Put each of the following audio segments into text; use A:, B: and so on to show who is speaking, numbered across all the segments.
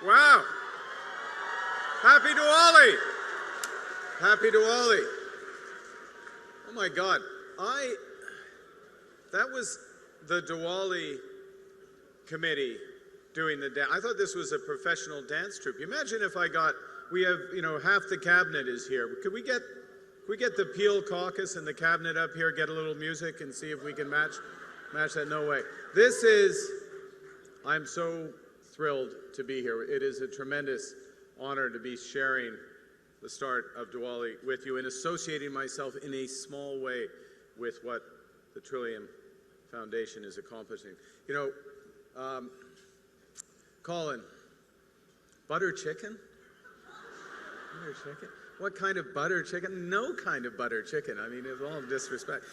A: Wow. Happy Diwali. Happy Diwali. Oh my God. That was the Diwali committee doing the dance. I thought this was a professional dance troupe. Imagine if we have, half the cabinet is here. Could we get the Peel caucus and the cabinet up here, get a little music and see if we can match that? No way. I'm so thrilled to be here. It is a tremendous honor to be sharing the start of Diwali with you and associating myself in a small way with what the Trillium Foundation is accomplishing. Colin, butter chicken? Butter chicken? What kind of butter chicken? No kind of butter chicken. I mean, with all disrespect.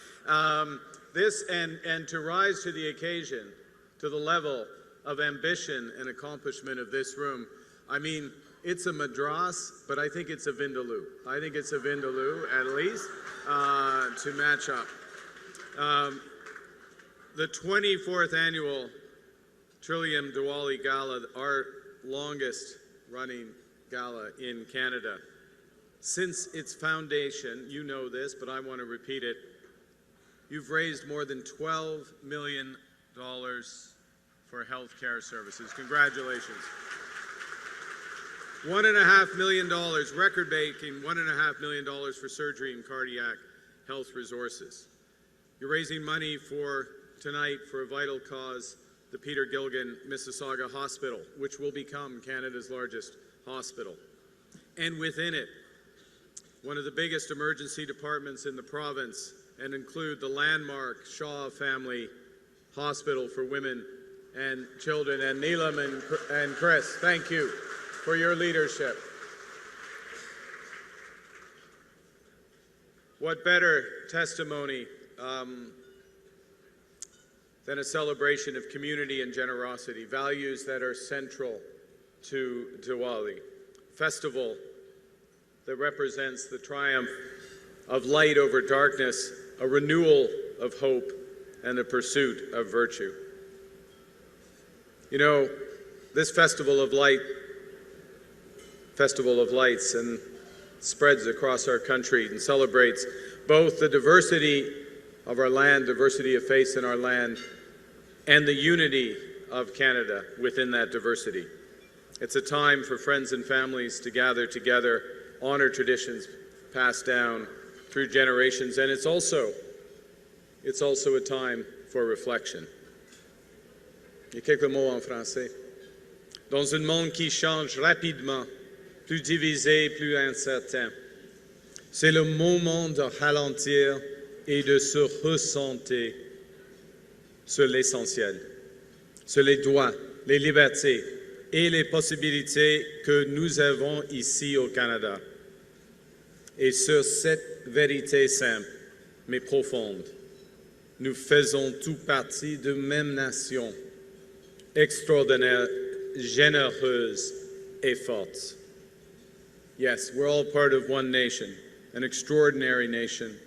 A: This and to rise to the occasion, to the level of ambition and accomplishment of this room. I mean, it's a Madras, but I think it's a Vindaloo. I think it's a Vindaloo, at least, to match up. The 24th annual Trillium Diwali Gala, our longest running gala in Canada. Since its foundation, you know this, but I want to repeat it, you've raised more than $12 million for healthcare services. Congratulations. $1.5 million, record-breaking $1.5 million for surgery and cardiac health resources. You're raising money tonight for a vital cause, the Peter Gilligan Mississauga Hospital, which will become Canada's largest hospital. And within it, one of the biggest emergency departments in the province, and include the landmark Shaw Family Hospital for Women and Children. And Neelam and Chris, thank you for your leadership. What better testimony than a celebration of community and generosity, values that are central to Diwali, festival that represents the triumph of light over darkness, a renewal of hope, and the pursuit of virtue. This Festival of Lights and spreads across our country and celebrates both the diversity of our land, diversity of faith in our land, and the unity of Canada within that diversity. It's a time for friends and families to gather together, honor traditions passed down through generations, and it's also a time for reflection. Il y a quelques mots en français. Dans un monde qui change rapidement, plus divisé, plus incertain, c'est le moment de ralentir et de se recentrer sur l'essentiel, sur les droits, les libertés et les possibilités que nous avons ici au Canada. Et sur cette vérité simple, mais profonde, nous faisons tous partie de même nation, extraordinaire, généreuse et forte. Yes, we're all part of one nation, an extraordinary nation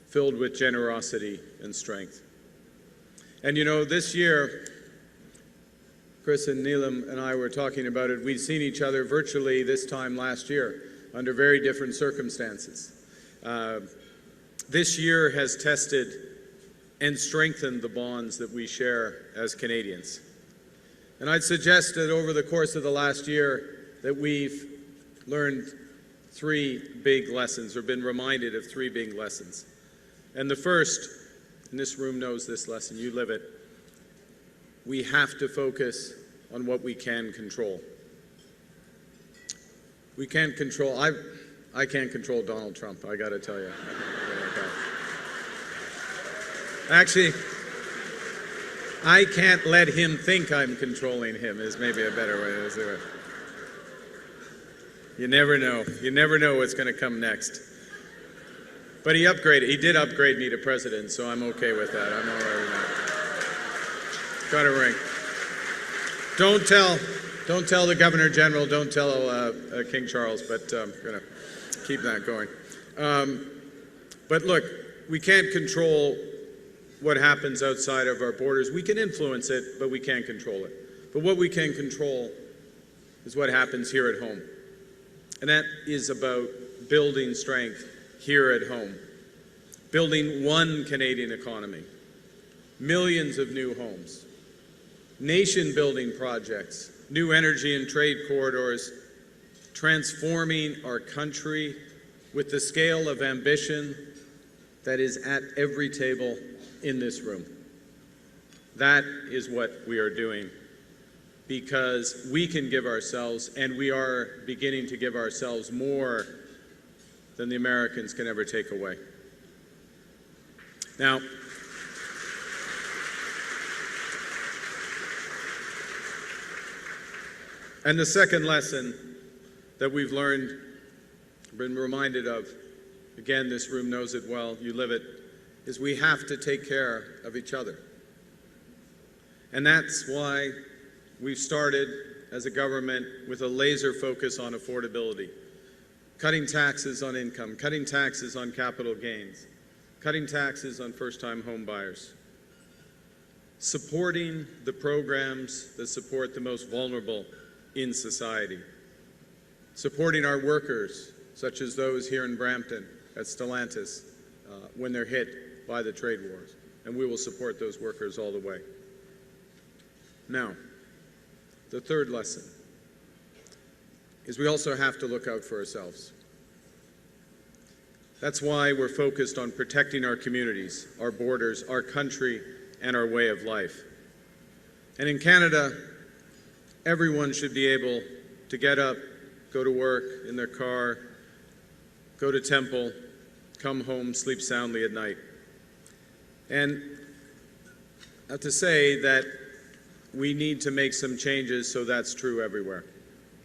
A: filled with generosity and strength. And this year, Chris and Neelam and I were talking about it. We'd seen each other virtually this time last year under very different circumstances. This year has tested and strengthened the bonds that we share as Canadians. And I'd suggest that over the course of the last year that we've learned three big lessons, or been reminded of three big lessons. And the first, and this room knows this lesson, you live it, we have to focus on what we can control. We can't control, I can't control Donald Trump, I gotta tell you. Actually, I can't let him think I'm controlling him is maybe a better way to do it. You never know. You never know what's going to come next. But he did upgrade me to president, so I'm okay with that. I'm all right with that. Got a ring. Don't tell the Governor General, don't tell King Charles, but I'm going to keep that going. But look, we can't control what happens outside of our borders. We can influence it, but we can't control it. But what we can control is what happens here at home. And that is about building strength here at home, building one Canadian economy, millions of new homes, nation-building projects, new energy and trade corridors, transforming our country with the scale of ambition that is at every table in this room. That is what we are doing, because we can give ourselves, and we are beginning to give ourselves more than the Americans can ever take away. Now, and the second lesson that we've learned, been reminded of, again, this room knows it well, you live it, is we have to take care of each other. And that's why we've started as a government with a laser focus on affordability, cutting taxes on income, cutting taxes on capital gains, cutting taxes on first-time home buyers, supporting the programs that support the most vulnerable in society, supporting our workers, such as those here in Brampton at Stellantis, when they're hit by the trade wars. And we will support those workers all the way. Now, the third lesson is we also have to look out for ourselves. That's why we're focused on protecting our communities, our borders, our country, and our way of life. And in Canada, everyone should be able to get up, go to work in their car, go to temple, come home, sleep soundly at night. And I have to say that we need to make some changes so that's true everywhere.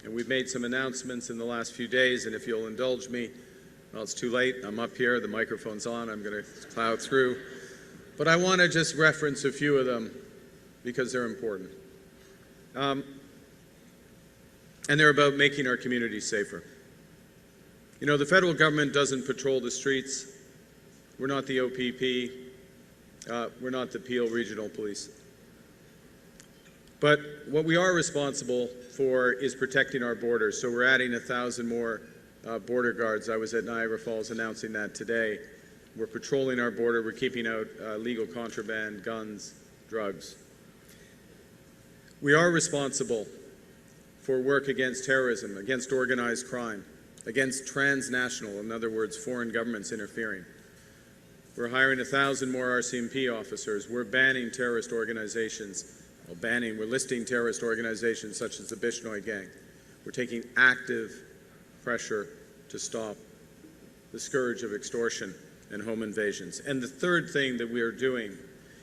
A: And we've made some announcements in the last few days, and if you'll indulge me, well, it's too late. I'm up here, the microphone's on, I'm going to plow through. But I want to just reference a few of them because they're important. And they're about making our communities safer. You know, the federal government doesn't patrol the streets. We're not the OPP. We're not the Peel Regional Police. But what we are responsible for is protecting our borders. So we're adding 1,000 more border guards. I was at Niagara Falls announcing that today. We're patrolling our border. We're keeping out legal contraband, guns, drugs. We are responsible for work against terrorism, against organized crime, against transnational, in other words, foreign governments interfering. We're hiring 1,000 more RCMP officers. We're banning terrorist organizations. Well, we're listing terrorist organizations such as the Bishnoi Gang. We're taking active pressure to stop the scourge of extortion and home invasions. And the third thing that we are doing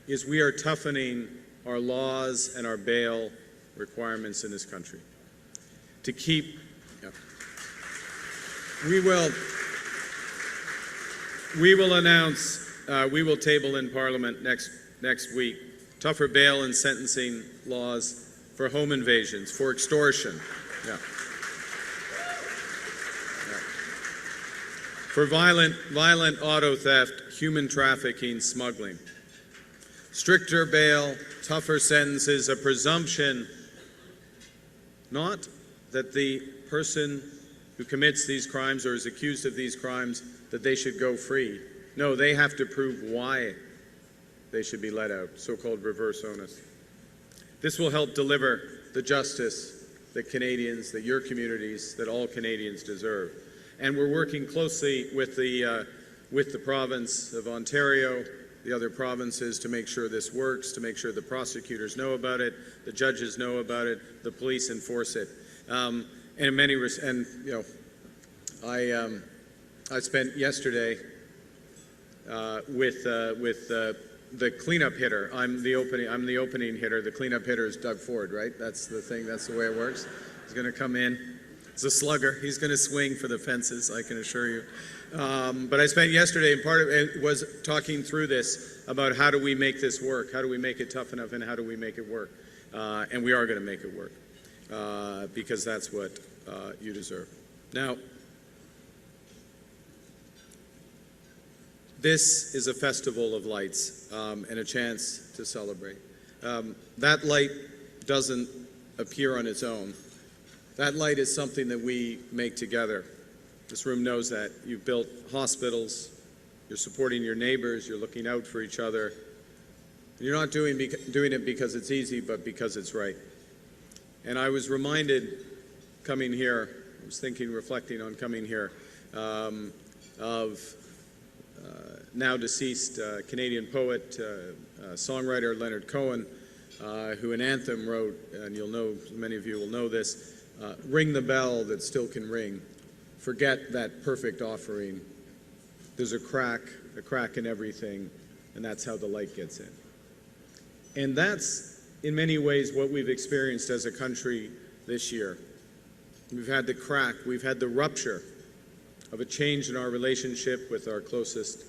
A: is we are toughening our laws and our bail requirements in this country. To keep, we will announce, we will table in Parliament next week tougher bail and sentencing laws for home invasions, for extortion, for violent auto theft, human trafficking, smuggling. Stricter bail, tougher sentences, a presumption not that the person who commits these crimes or is accused of these crimes, that they should go free. No, they have to prove why they should be let out, so-called reverse onus. This will help deliver the justice that Canadians, that your communities, that all Canadians deserve. And we're working closely with the province of Ontario, the other provinces, to make sure this works, to make sure the prosecutors know about it, the judges know about it, the police enforce it. And in many I spent yesterday with the cleanup hitter. I'm the opening hitter. The cleanup hitter is Doug Ford, right? That's the thing. That's the way it works. He's going to come in. He's a slugger. He's going to swing for the fences, I can assure you. But I spent yesterday, and part of it was talking through this about how do we make this work? How do we make it tough enough, and how do we make it work? And we are going to make it work because that's what you deserve. Now, this is a festival of lights and a chance to celebrate. That light doesn't appear on its own. That light is something that we make together. This room knows that. You've built hospitals, you're supporting your neighbors, you're looking out for each other. You're not doing it because it's easy, but because it's right. And I was reminded coming here, I was thinking, reflecting on coming here, of now deceased Canadian poet, songwriter Leonard Cohen, who an anthem wrote, and you'll know, many of you will know this, ring the bell that still can ring. Forget that perfect offering. There's a crack in everything, and that's how the light gets in. And that's, in many ways, what we've experienced as a country this year. We've had the crack, we've had the rupture of a change in our relationship with our closest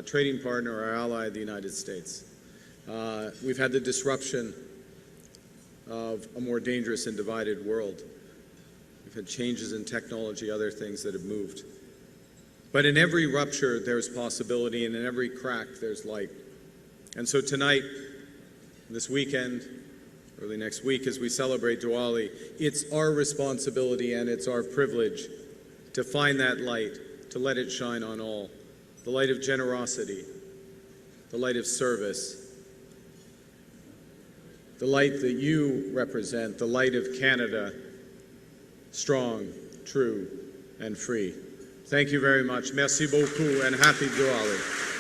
A: trading partner, our ally, the United States. We've had the disruption of a more dangerous and divided world. We've had changes in technology, other things that have moved. But in every rupture, there's possibility, and in every crack, there's light. And so tonight, this weekend, early next week, as we celebrate Diwali, it's our responsibility and it's our privilege to find that light, to let it shine on all. The light of generosity, the light of service, the light that you represent, the light of Canada, strong, true, and free. Thank you very much. Merci beaucoup and happy Diwali.